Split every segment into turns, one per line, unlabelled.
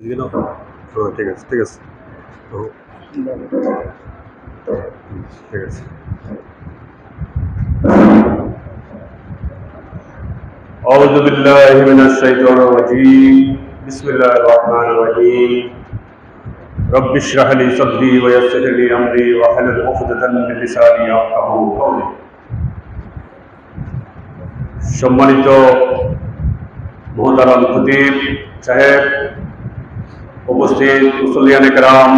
You know, ঠিক আছে ঠিক আছে ও, ঠিক আছে। أعوذ بالله من الشيطان الرجيم بسم الله الرحمن الرحيم رب اشرح لي صدري ويسر لي أمري واحلل عقدة من لساني يفقهوا قولي। সম্মানিত মোহতারাম খতিব সাহেব, উপস্থিত মুসল্লিয়ানে কেরাম,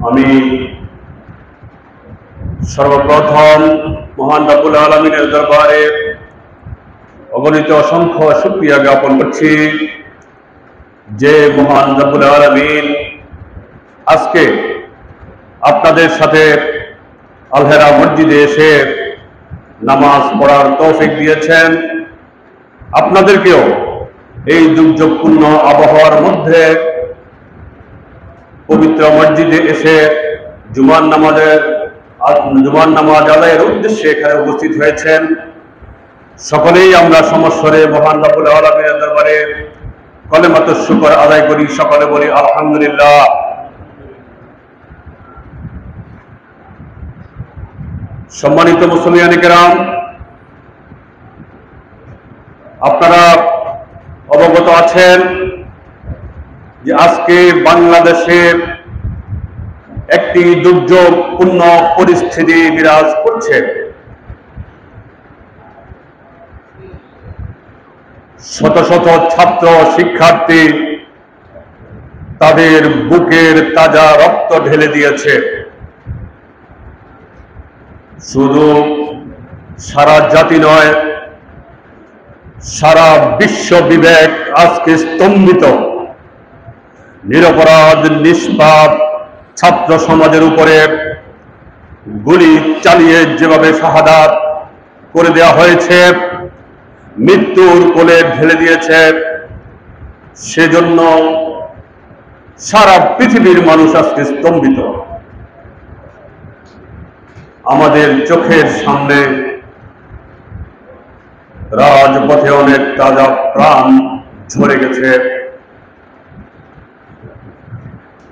আমি সর্বপ্রথম মহান রব্বুল আলামিনের দরবারে অগণিত অসংখ্য শুকরিয়া জ্ঞাপন করছি যে মহান রব্বুল আলামিন আজকে আপনাদের সাথে আলহেরা মসজিদে এসে নামাজ পড়ার তৌফিক দিয়েছেন। আপনাদেরকেও এই দুর্যোগপূর্ণ আবহাওয়ার মধ্যে পবিত্র মসজিদে এসে জুমার নামাজ আদায়ের উদ্দেশ্যে এখানে উপস্থিত হয়েছেন। সকলেই আমরা সমস্বরে মহান রব্বুল আলামিনের দরবারে কলেমাতুশ শুকর আদায় করি, সকলে বলি আলহামদুলিল্লাহ। সম্মানিত মুসলিয়ানে কেরাম, আপনারা অবগত আছেন যে আজকে বাংলাদেশের একটি দুর্যোগপূর্ণ পরিস্থিতি বিরাজ করছে। শত শত ছাত্র শিক্ষার্থী তাদের বুকের তাজা রক্ত ঢেলে দিয়েছে। শুধু সারা জাতি নয়, সারা বিশ্ব বিবেক আজকে স্তম্ভিত। নিরপরাধ নিষ্পাপ ছাত্র সমাজের উপরে গুলি চালিয়ে যেভাবে শাহাদাত করে দেওয়া হয়েছে, মৃত্যুর কোলে ঢেলে দিয়েছে, সেজন্য সারা পৃথিবীর মানুষ আজকে স্তম্ভিত। আমাদের চোখের সামনে রাজপথে অনেক তাজা প্রাণ ঝরে গেছে।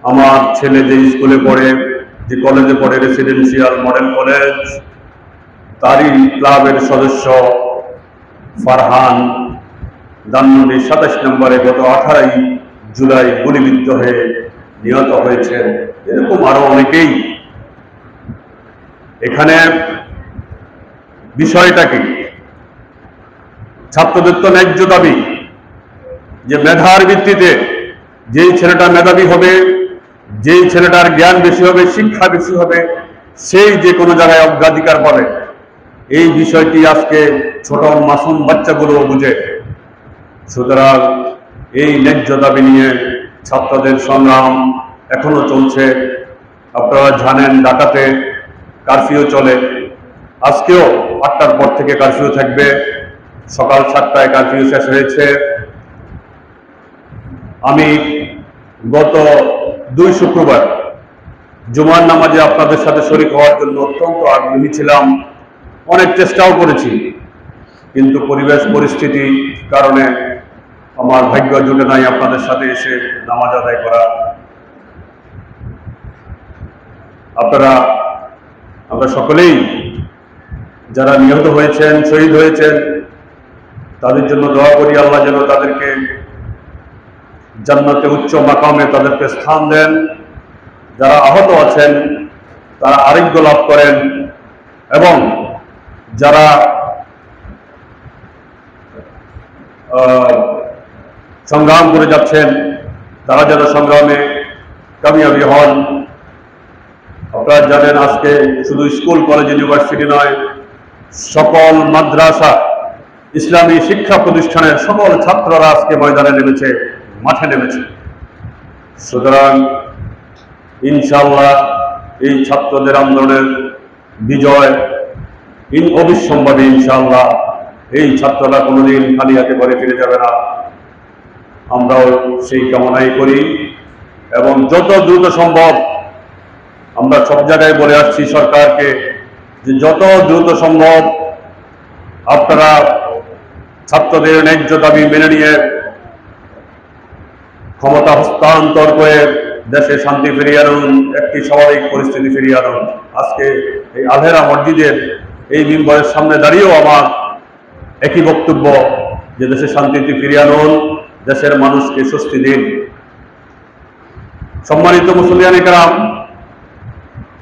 আমার ছেলে যে স্কুলে পড়ে, যে কলেজে পড়ে, রেসিডেন্সিয়াল মডেল কলেজ, তারই ক্লাবের সদস্য ফারহান ধানমন্ডি 27 নম্বরে গত 18 জুলাই গুলিবিদ্ধ হয়ে নিহত হয়েছে। এরকম আরো অনেকেই। এখানে বিষয়টা কি? ছাত্রদের তো ন্যায্য দাবি যে মেধার ভিত্তিতে যেই ছেলেটা মেধাবী হবে, যেই ছেলেটার জ্ঞান বেশি হবে, শিক্ষা বেশি হবে, সেই যে কোনো জায়গায় অগ্রাধিকার পাবে। এই বিষয়টি আজকে ছোট মাসুম বাচ্চাগুলো বুঝে। সুতরাং এই ন্যায্য দাবি নিয়ে ছাত্রদের সংগ্রাম এখনো চলছে। আপনারা জানেন ঢাকাতে কারফিউ চলে। আজকেও 8টার পর থেকে কারফিউ থাকবে। সকাল 7টায় কারফিউ শেষ হয়েছে। আমি গত 2 শুক্রবার জুমার নামাজে আপনাদের সাথে শরীক হওয়ার জন্য অত্যন্ত আগ্রহী ছিলাম। অনেক চেষ্টাও করেছি, কিন্তু পরিবেশ পরিস্থিতি কারণে আমার ভাগ্য জুটে নাই আপনাদের সাথে এসে নামাজ আদায় করা। আমরা সকলেই যারা নিহত হয়েছেন, শহীদ হয়েছেন, তাদের জন্য দোয়া করি আল্লাহ যেন তাদেরকে জান্নাতে উচ্চ মাকামে তাদেরকে স্থান দেন। যারা আহত আছেন তারা আরোগ্য লাভ করেন, এবং যারা সংগ্রাম করে যাচ্ছেন তারা যেন সংগ্রামে কামিয়াবি হন। আপনারা জানেন আজকে শুধু স্কুল, কলেজ, ইউনিভার্সিটি নয়, সকল মাদ্রাসা, ইসলামী শিক্ষা প্রতিষ্ঠানের সকল ছাত্ররা আজকে ময়দানে নেমেছে, মাঠে নেমেছে। সুতরাং ইনশাআল্লাহ এই ছাত্রদের আন্দোলনের বিজয় অবিসম্ভাবী। ইনশাআল্লাহ এই ছাত্ররা কোনোদিন খালি হাতে ঘরে ফিরে যাবে না, আমরাও সেই কামনাই করি। এবং যত দ্রুত সম্ভব, আমরা সব জায়গায় বলে আসছি সরকারকে যে যত দ্রুত সম্ভব আপনারা ছাত্রদের ন্যায্য দাবি মেনে নিয়ে ক্ষমতা হস্তান্তর করে দেশে শান্তি ফিরিয়ে আনুন, একটি স্বাভাবিক পরিস্থিতি ফিরিয়ে আনুন। আজকে এই আলহেরা মসজিদের এই মিম্বরের সামনে দাঁড়িয়েও আমার একই বক্তব্য যে দেশে শান্তিতে ফিরিয়ে আনুন, দেশের মানুষকে স্বস্তি দিন। সম্মানিত মুসলিয়ানে কেরাম,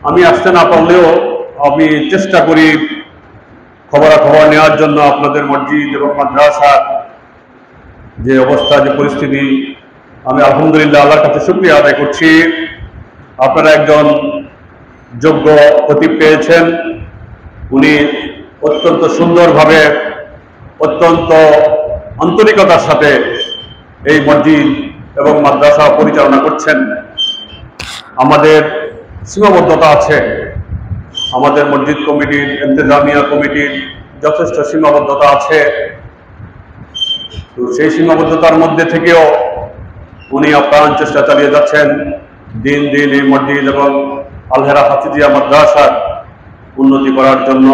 আমি আসতে না পারলেও আমি চেষ্টা করি খবরাখবর নেওয়ার জন্য আপনাদের মসজিদ এবং মাদ্রাসার যে অবস্থা, যে পরিস্থিতি। আমি আলহামদুলিল্লাহ আল্লাহর কাছে শুকরিয়া আদায় করছি, আপনারা একজন যোগ্য খতিব পেয়েছেন। উনি অত্যন্ত সুন্দরভাবে, অত্যন্ত আন্তরিকতার সাথে এই মসজিদ এবং মাদ্রাসা পরিচালনা করছেন। আমাদের সীমাবদ্ধতা আছে, আমাদের মসজিদ কমিটির, ইন্তেজামিয়া কমিটির যথেষ্ট সীমাবদ্ধতা আছে। তো সেই সীমাবদ্ধতার মধ্যে থেকেও উনি আপ্রাণ চেষ্টা চালিয়ে যাচ্ছেন দিন দিন এই মসজিদ এবং আলহেরা হাফিজিয়া মাদ্রাসার উন্নতি করার জন্য।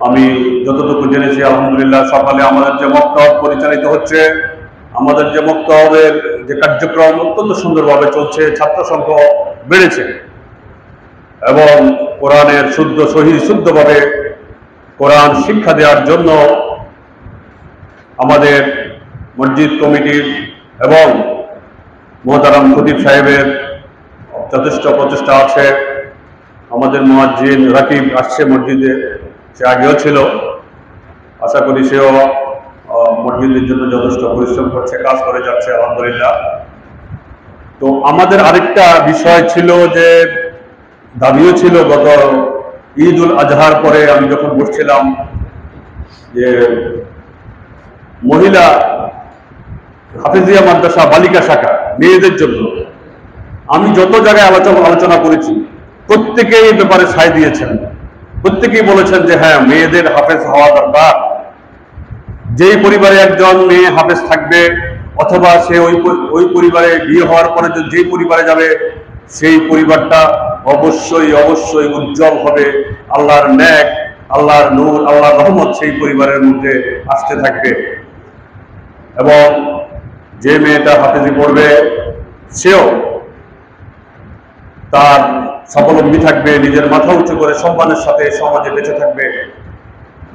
আমি যতটুকু জেনেছি আলহামদুলিল্লাহ, সকালে আমাদের যে মক্তব পরিচালিত হচ্ছে, আমাদের যে মক্তবের যে কার্যক্রম অত্যন্ত সুন্দরভাবে চলছে, ছাত্র সংখ্যা বেড়েছে এবং কোরআনের শুদ্ধভাবে কোরআন শিক্ষা দেওয়ার জন্য আমাদের মসজিদ কমিটির এবং মোহতারাম খতিব সাহেবের যথেষ্ট প্রচেষ্টা আছে। আমাদের মুয়াজ্জিন রাকিব আসছে মসজিদে, সে আগেও ছিল, আশা করি সেও মসজিদের জন্য যথেষ্ট পরিশ্রম করছে, কাজ করে যাচ্ছে আলহামদুলিল্লাহ। তো আমাদের আরেকটা বিষয় ছিল, যে দাবিও ছিল গত ঈদ উল আজহার পরে আমি যখন বসছিলাম, যে মহিলা হাফিজিয়া মাদ্রাসা বালিকা শাখা মেয়েদের জন্য আমি যত জায়গায় আলোচনা করেছি, প্রত্যেকেই এই ব্যাপারে সায় দিয়েছেন। প্রত্যেকেই বলেছেন যে হ্যাঁ, মেয়েদের হাফেজ হওয়া দরকার। যেই পরিবারে একজন মেয়ে হাফেজ থাকবে, অথবা সে ওই পরিবারে বিয়ে হওয়ার পরে যেই পরিবারে যাবে, সেই পরিবারটা অবশ্যই অবশ্যই উজ্জ্বল হবে। আল্লাহর নেক, আল্লাহর নূর, আল্লাহর রহমত সেই পরিবারের মধ্যে আসতে থাকবে। এবং যে মেয়েটা হাফেজি পড়বে, সেও তার স্বাবলম্বী থাকবে, নিজের মাথা উঁচু করে সম্মানের সাথে সমাজে বেঁচে থাকবে।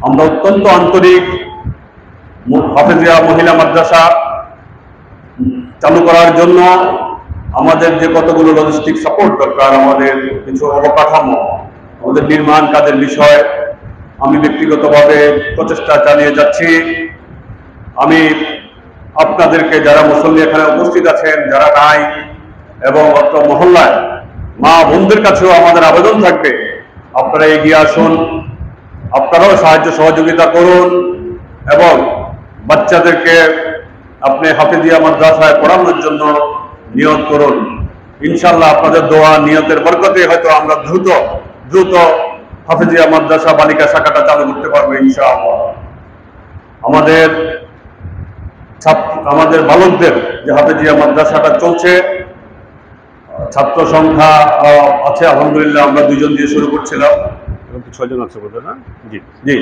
আমরা অত্যন্ত আন্তরিক হাফেজিয়া মহিলা মাদ্রাসা চালু করার জন্য আমাদের যে কতগুলো লজিস্টিক সাপোর্ট দরকার, আমাদের কিছু অবকাঠামো, আমাদের নির্মাণ কাজের বিষয় আমি ব্যক্তিগতভাবে প্রচেষ্টা চালিয়ে যাচ্ছি। আমি আপনাদেরকে, যারা মুসল্লি এখানে উপস্থিত আছেন, যারা নাই, এবং অত্র মহল্লায় মা বোনদের কাছেও আমাদের আবেদন থাকবে, আপনারা এগিয়ে আসুন, আপনারাও সাহায্য সহযোগিতা করুন এবং বাচ্চাদেরকে আপনি হাফিজিয়া মাদ্রাসায় পড়ানোর জন্য নিয়ত করুন। ইনশাআল্লাহ আপনাদের দোয়া, নিয়তের বরকতে হয়তো আমরা দ্রুত হাফিজিয়া মাদ্রাসা বালিকা শাখাটা চালু করতে পারবো ইনশাআল্লাহ। আমাদের বালকদের যে হাফিজিয়া মাদ্রাসাটা চলছে, ছাত্র সংখ্যা আছে আলহামদুলিল্লাহ, আমরা 2 জন দিয়ে শুরু করছিলাম, 6 জন আছে বোধহয় না? জি,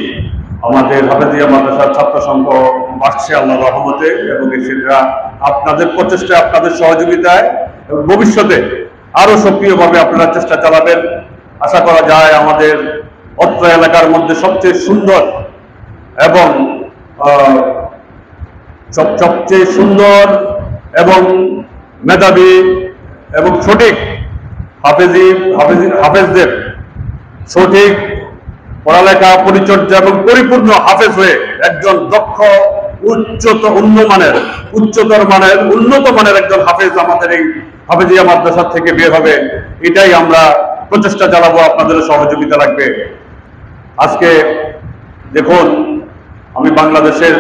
আমাদের হাফিজিয়া মাদ্রাসার ছাত্র সংখ্যা বাড়ছে আল্লাহর রহমতে, এবং সেটা আপনাদের প্রচেষ্টায়, আপনাদের সহযোগিতায় এবং ভবিষ্যতে আরো সক্রিয়ভাবে আপনারা চেষ্টা চালাবেন। আশা করা যায় আমাদের অত্র এলাকার মধ্যে সবচেয়ে সুন্দর এবং মেধাবী এবং সঠিক হাফেজদের সঠিক পড়ালেখা, পরিচর্যা এবং পরিপূর্ণ হাফেজ হয়ে একজন দক্ষ, উচ্চতর মানের, উন্নত মানের একজন হাফেজ আমাদের এই হাফিজিয়া মাদ্রাসা থেকে বের হবে। এটাই আমরা প্রচেষ্টা চালাবো, আপনাদের সহযোগিতা লাগবে। আজকে দেখুন, আমি বাংলাদেশের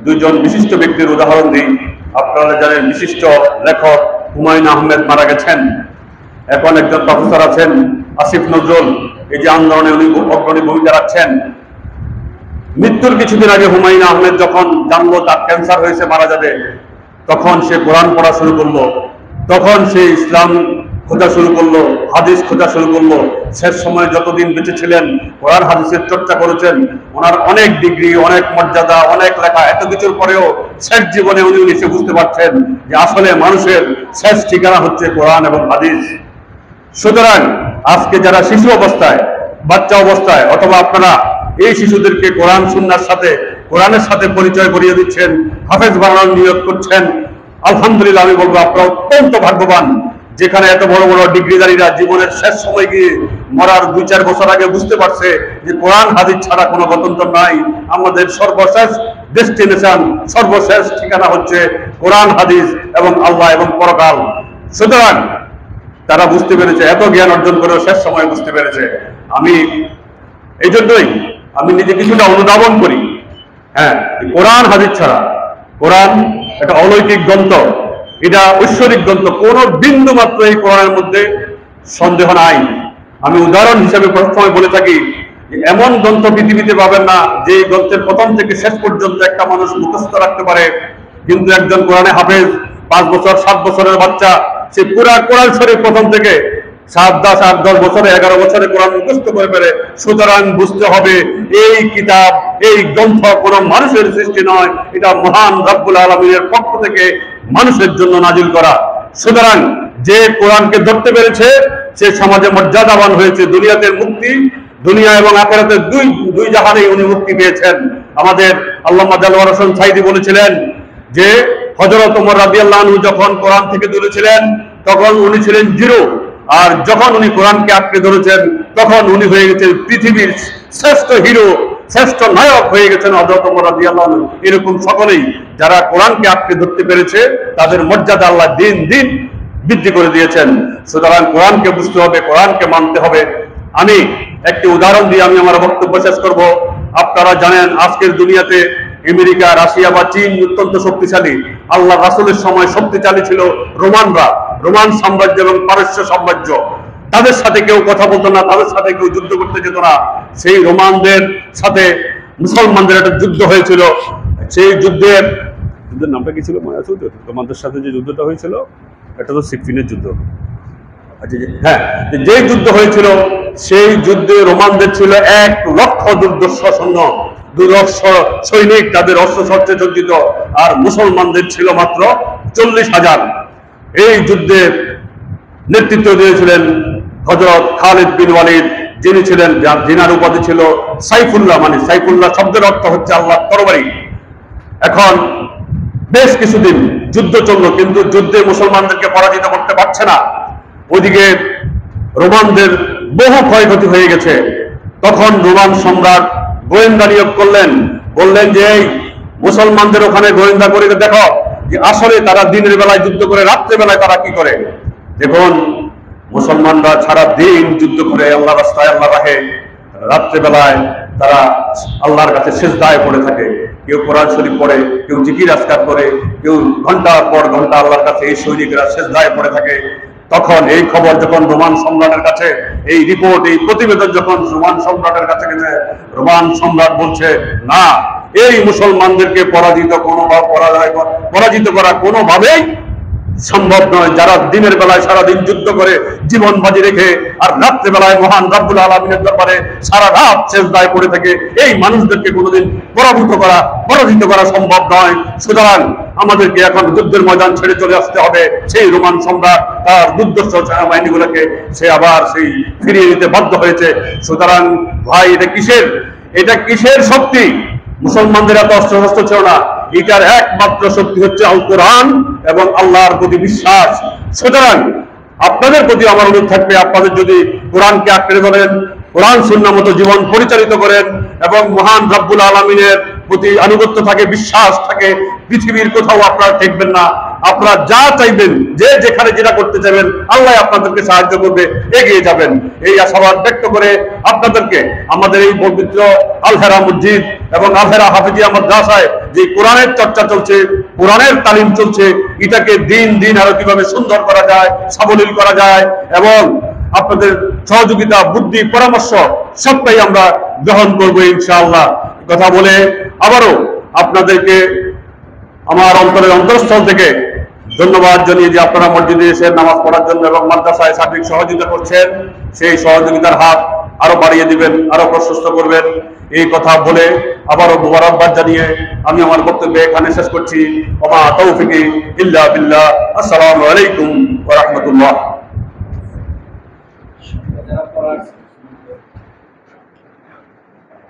2 জন বিশিষ্ট ব্যক্তির উদাহরণ দিই। আপনারা জানেন, বিশিষ্ট লেখক হুমায়ুন আহমেদ মারা গেছেন। এখন একজন প্রফেসর আছেন আসিফ নজরুল, এই যে আন্দোলনে উনি অগ্রণী ভূমিকা রাখছেন। মৃত্যুর কিছুদিন আগে হুমায়ুন আহমেদ যখন জানলো তার ক্যান্সার হয়েছে, মারা যাবে, তখন সে কোরআন পড়া শুরু করলো। তখন সে ইসলাম খোঁজা শুরু করলো, হাদিস খোঁজা শুরু করলো। শেষ সময়ে যতদিন বেঁচে ছিলেন কোরআন হাদিসের চর্চা করেছেন। ওনার অনেক ডিগ্রি, অনেক মর্যাদা, অনেক লেখা, এত কিছুর পরেও শেষ জীবনে উনি এসে বুঝতে পারছেন যে আসলে মানুষের শেষ ঠিকানা হচ্ছে কোরআন এবং হাদিস। সুতরাং আজকে যারা শিশু অবস্থায়, বাচ্চা অবস্থায়, অথবা আপনারা এই শিশুদেরকে কোরআন সুন্নাহর সাথে, কোরআনের সাথে পরিচয় করিয়ে দিচ্ছেন, হাফেজ বানানোর নিয়োগ করছেন, আলহামদুলিল্লাহ আমি বলবো আপনারা অত্যন্ত ভাগ্যবান। যেখানে এত বড় বড় ডিগ্রিধারীরা জীবনের শেষ সময় গিয়ে মরার 2-4 বছর আগে বুঝতে পারছে যে কোরআন হাদিস ছাড়া কোনো গত্যন্তর নাই, আমাদের সর্বশেষ ডেস্টিনেশন, সর্বশেষ ঠিকানা হচ্ছে কোরআন হাদিস এবং আল্লাহ এবং পরকাল। সুতরাং তারা বুঝতে পেরেছে, এত জ্ঞান অর্জন করেও শেষ সময় বুঝতে পেরেছে। আমি এই জন্যই আমি নিজে কিছুটা অনুধাবন করি। হ্যাঁ, কোরআন হাদিস ছাড়া, কোরআন একটা অলৌকিক গ্রন্থ, এটা ঐশ্বরিক গ্রন্থ, কোন বিন্দু মাত্র এই কোরআনের মধ্যে সন্দেহ নাই। আমি উদাহরণ হিসেবে প্রথমে বলে থাকি যে এমন গ্রন্থ পৃথিবীতে পাবেন না যে গ্রন্থের প্রথম থেকে শেষ পর্যন্ত একটা মানুষ মুখস্থ রাখতে পারে। কিন্তু একজন কোরআনে হাফেজ, 5 বছর 7 বছরের বাচ্চা, সে পুরা কোরআন শরীফ প্রথম থেকে 7-10 বছরে, 11 বছরে কোরআন মুখস্থ করে ফেলে। সুতরাং বুঝতে হবে এই কিতাব, এই গ্রন্থ কোন মানুষের সৃষ্টি নয়, এটা মহান রব্বুল আলামিনের পক্ষ থেকে মানুষের জন্য নাজিল করা। সুতরাং যে কোরআনকে ধরতে পেরেছে সে সমাজে মর্যাদাবান হয়েছে, দুনিয়াতে মুক্তি, দুনিয়া এবং আখিরাতে দুই জাহানেই উনি মুক্তি পেয়েছেন। আমাদের আল্লামা দেলোয়ার হোসেন সাইদি বলেছিলেন যে হযরত ওমর রাদিয়াল্লাহু আনহু যখন কোরআন থেকে দূরে ছিলেন তখন উনি ছিলেন জিরো, আর যখন উনি কোরআনকে আঁকড়ে ধরেছেন তখন উনি হয়ে গেছেন পৃথিবীর শ্রেষ্ঠ হিরো, শ্রেষ্ঠ নায়ক হয়ে গেছেন হযরত ওমর রাদিয়াল্লাহু আনহু। এরকম সকলেই যারা কোরআনকে আঁকড়ে ধরতে পেরেছে তাদের মর্যাদা আল্লাহ দিন দিন বৃদ্ধি করে দিয়েছেন। সুতরাং কোরআনকে বুঝতে হবে, কোরআনকে মানতে হবে। আমি একটি উদাহরণ দিয়ে আমি আমার বক্তব্য শেষ করব। আপনারা জানেন আজকের দুনিয়াতে আমেরিকা, রাশিয়া বা চীন অত্যন্ত শক্তিশালী। আল্লাহ রাসূলের সময় শক্তিশালী ছিল রোমানরা, রোমান সাম্রাজ্য এবং পারস্য সাম্রাজ্য। তাদের সাথে কেউ কথা বলতো না, তাদের সাথে কেউ যুদ্ধ করতে যেত না। সেই রোমানদের সাথে মুসলমানদের একটা যুদ্ধ হয়েছিল। সেই যুদ্ধের নামটা কি ছিল মনে আছে? রোমানদের সাথে যে যুদ্ধটা হয়েছিল এটা তো সিফিনের যুদ্ধ। আচ্ছা, হ্যাঁ, যে যুদ্ধ হয়েছিল সেই যুদ্ধে রোমানদের ছিল 1 লক্ষ দুর্ধর্ষ সৈনিক, তাদের অস্ত্রশস্ত্রে সজ্জিত, আর মুসলমানদের ছিল মাত্র 40,000। এই যুদ্ধে নেতৃত্ব দিয়েছিলেন হযরত খালিদ বিন ওয়ালিদ, যিনি ছিলেন, যিনার উপাধি ছিল সাইফুল্লাহ। মানে সাইফুল্লাহ শব্দের অর্থ হচ্ছে আল্লাহর তরবারি। এখন বেশ কিছুদিন যুদ্ধ চলল, কিন্তু যুদ্ধে মুসলমানদেরকে পরাজিত করতে পারছে না। ওইদিকে রোমানদের বহু ক্ষয়ক্ষতি হয়ে গেছে। তখন রোমান সম্রাট গোয়েন্দা নিয়োগ করলেন, বললেন যে এই মুসলমানদের ওখানে গোয়েন্দা করে দেখো যে আসলে তারা দিনের বেলায় যুদ্ধ করে, রাত্রে বেলায় তারা কি করে। দেখুন, মুসলমানরা সারা দিন যুদ্ধ করে আল্লাহ রাস্তায়, আল্লাহ রাহে, রাত্রে বেলায় তারা আল্লাহর কাছে সিজদায় পড়ে থাকে। কেউ কোরআন শরীফ পড়ে, কেউ জিকির আজকার করে, কেউ ঘন্টার পর ঘন্টা আল্লাহর কাছে এই সৈনিকরা সিজদায় পড়ে থাকে। তখন এই খবর যখন রোমান সম্রাটের কাছে, এই রিপোর্ট, এই প্রতিবেদন যখন রোমান সম্রাটের কাছে গেছে, রোমান সম্রাট বলছে না, এই মুসলমানদেরকে পরাজিত করা কোনোভাবেই সম্ভব নয়। যারা দিনের বেলায় সারাদিন যুদ্ধ করে জীবন বাজি রেখে আর রাত্রে বেলায় মহান রব্বুল আলামিনের দরবারে সারা রাত সিজদায় পড়ে থাকে, এই মানুষদেরকে কোনোদিন পরাজিত করা সম্ভব নয়। সুতরাং আমাদেরকে এখন যুদ্ধের ময়দান ছেড়ে চলে আসতে হবে। সেই রোমান সম্রাট তার দুর্ধর্ষ সেনাবাহিনীগুলোকে সে আবার সেই ফিরিয়ে দিতে বাধ্য হয়েছে। সুতরাং ভাই, এটা কিসের শক্তি? মুসলমানদের এত অস্ত্রশস্ত্র ছিল না, এটার একমাত্র শক্তি হচ্ছে আল কোরআন এবং আল্লাহর প্রতি বিশ্বাস। সুতরাং আপনাদের প্রতি আমার অনুরোধ থাকবে, আপনাদের যদি কোরআনকে আঁকড়ে ধরেন, কোরআন সুন্নাহ মতো জীবন পরিচালিত করেন এবং মহান রব্বুল আলামিনের প্রতি আনুগত্য থাকে, বিশ্বাস থাকে, পৃথিবীর কোথাও আপনারা ঠেকবেন না। আপনারা যা চাইবেন, যে যেখানে যেটা করতে চাইবেন, আল্লাহ আপনাদেরকে সাহায্য করবে, এগিয়ে যাবেন। এই আশাবাদ ব্যক্ত করে আপনাদেরকে আমাদের এই পবিত্র আল-হেরা মসজিদ এবং আল-হেরা হাফিজিয়া মাদ্রাসায় যে কোরআনের চর্চা চলছে, কোরআনের তালিম চলছে, এটাকে দিন দিন আরো কিভাবে সুন্দর করা যায়, সাবলীল করা যায়, এবং আপনাদের সহযোগিতা, বুদ্ধি, পরামর্শ সবটাই আমরা গ্রহণ করবো ইনশাআল্লাহ। কথা বলে আবারও আপনাদেরকে আমার অন্তরের অন্তরস্থল থেকে ধন্যবাদ জানিয়ে যে আপনারা মসজিদে এসে নামাজ পড়ার জন্য এবং মাদ্রাসায় সার্বিক সহযোগিতা করছেন, সেই সহযোগিতার হাত আরো বাড়িয়ে দিবেন, আরো প্রশস্ত করবেন, এই কথা বলে আবারও মুবারকবাদ জানিয়ে আমি আমার বক্তব্য এখানে শেষ করছি। ওমা তৌফিকি ইল্লা বিল্লাহ। আসসালামু আলাইকুম ওয়া রাহমাতুল্লাহ।